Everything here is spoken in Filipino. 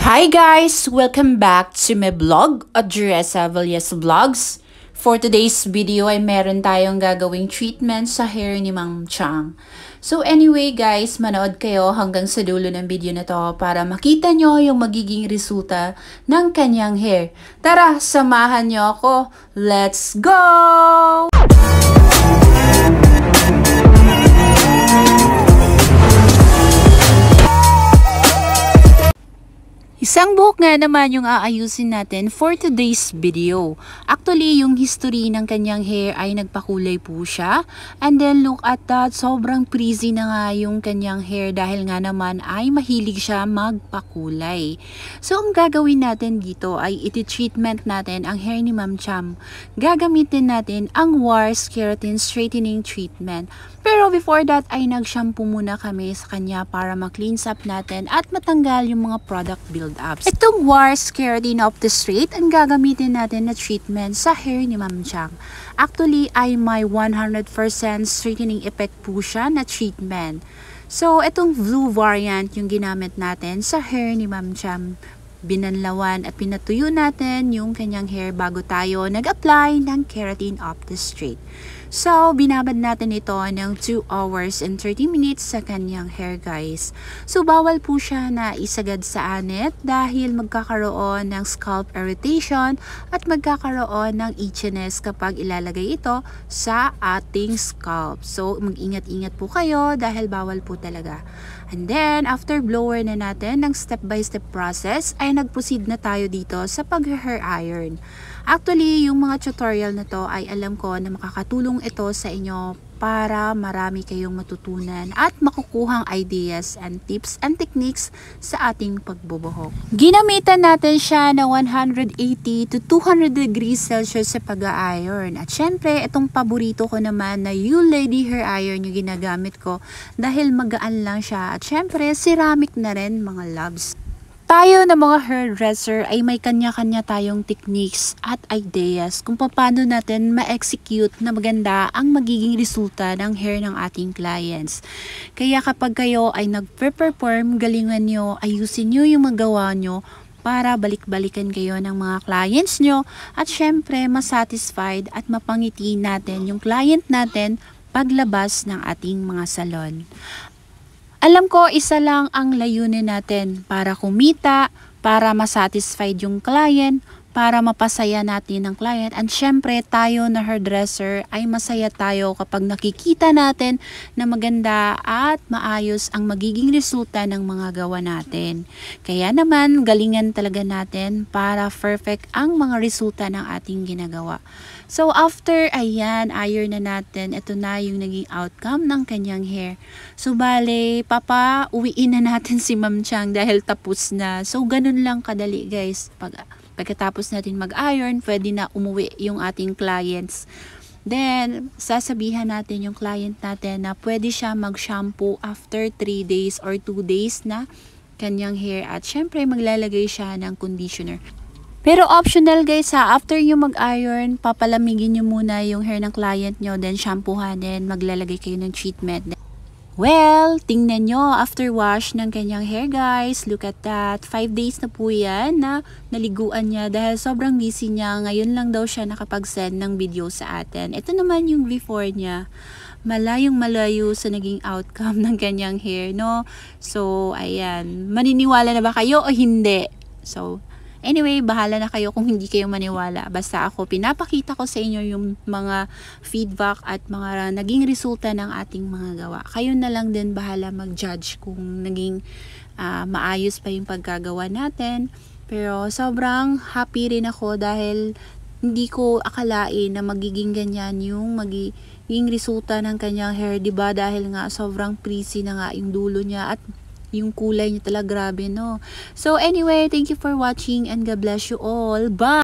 Hi guys! Welcome back to my vlog, Odressa Villas Vlogs. For today's video ay meron tayong gagawing treatment sa hair ni Ma'am Chang. So anyway guys, manood kayo hanggang sa dulo ng video na to para makita nyo yung magiging resulta ng kanyang hair. Tara, samahan nyo ako! Let's go! Isang buhok nga naman yung aayusin natin for today's video. Actually, yung history ng kanyang hair ay nagpakulay po siya. And then look at that, sobrang frizzy na nga yung kanyang hair dahil nga naman ay mahilig siya magpakulay. So ang gagawin natin dito ay iti-treatment natin ang hair ni Ma'am Chang. Gagamitin natin ang Wars Keratin Straightening Treatment. Pero before that ay nag-shampoo muna kami sa kanya para ma-cleanse up natin at matanggal yung mga product build-ups. Itong Wars Keratin of the Straight ang gagamitin natin na treatment sa hair ni Ma'am Chang. Actually ay may 100% straightening effect po siya na treatment. So itong blue variant yung ginamit natin sa hair ni Ma'am Chang. Binanlawan at pinatuyo natin yung kanyang hair bago tayo nag-apply ng Keratin of the Straight. So, binabad natin ito ng 2 hours and 30 minutes sa kanyang hair guys. So, bawal po siya na isagad sa anit dahil magkakaroon ng scalp irritation at magkakaroon ng itchiness kapag ilalagay ito sa ating scalp. So, mag-ingat-ingat po kayo dahil bawal po talaga. And then, after blower na natin ng step-by-step process, ay nag-proceed na tayo dito sa pag-hair iron. Actually, yung mga tutorial na to ay alam ko na makakatulong ito sa inyo para marami kayong matutunan at makukuhang ideas and tips and techniques sa ating pagbubuhok. Ginamitan natin siya na 180 to 200 degrees Celsius sa pag-iron. At syempre, itong paborito ko naman na You Lady Hair Iron yung ginagamit ko dahil magaan lang siya. At syempre, ceramic na rin mga loves. Tayo na mga hairdresser ay may kanya-kanya tayong techniques at ideas kung paano natin ma-execute na maganda ang magiging resulta ng hair ng ating clients. Kaya kapag kayo ay nag-perform, galingan nyo, ayusin nyo yung magawa nyo para balik-balikan kayo ng mga clients nyo at syempre masatisfied at mapangiti natin yung client natin paglabas ng ating mga salon. Alam ko, isa lang ang layunin natin para kumita, para masatisfied yung client, para mapasaya natin ang client. And syempre, tayo na hairdresser ay masaya tayo kapag nakikita natin na maganda at maayos ang magiging resulta ng mga gawa natin. Kaya naman, galingan talaga natin para perfect ang mga resulta ng ating ginagawa. So after, ayan, iron na natin. Ito na yung naging outcome ng kanyang hair. So bale, uwiin na natin si Ma'am Chang dahil tapos na. So ganun lang kadali guys. Pagkatapos natin mag-iron, pwede na umuwi yung ating clients. Then, sasabihan natin yung client natin na pwede siya mag-shampoo after 3 days or 2 days na kanyang hair. At syempre, maglalagay siya ng conditioner. Pero optional guys ha, after nyo mag-iron, papalamigin nyo muna yung hair ng client nyo, then shampoohan, then maglalagay kayo ng treatment. Well, tingnan nyo after wash ng kanyang hair guys. Look at that. 5 days na po yan na naliguan niya dahil sobrang busy niya. Ngayon lang daw siya nakapag-send ng video sa atin. Ito naman yung before niya. Malayong malayo sa naging outcome ng kanyang hair, no? So, ayan. Maniniwala na ba kayo o hindi? So, anyway, bahala na kayo kung hindi kayo maniwala. Basta ako, pinapakita ko sa inyo yung mga feedback at mga naging resulta ng ating mga gawa. Kayo na lang din bahala mag-judge kung naging maayos pa yung pagkagawa natin. Pero sobrang happy rin ako dahil hindi ko akalain na magiging ganyan yung magiging resulta ng kanyang hair. Diba? Dahil nga sobrang frizzy na nga yung dulo niya at yung kulay niya talaga grabe, no? So anyway, thank you for watching and God bless you all. Bye!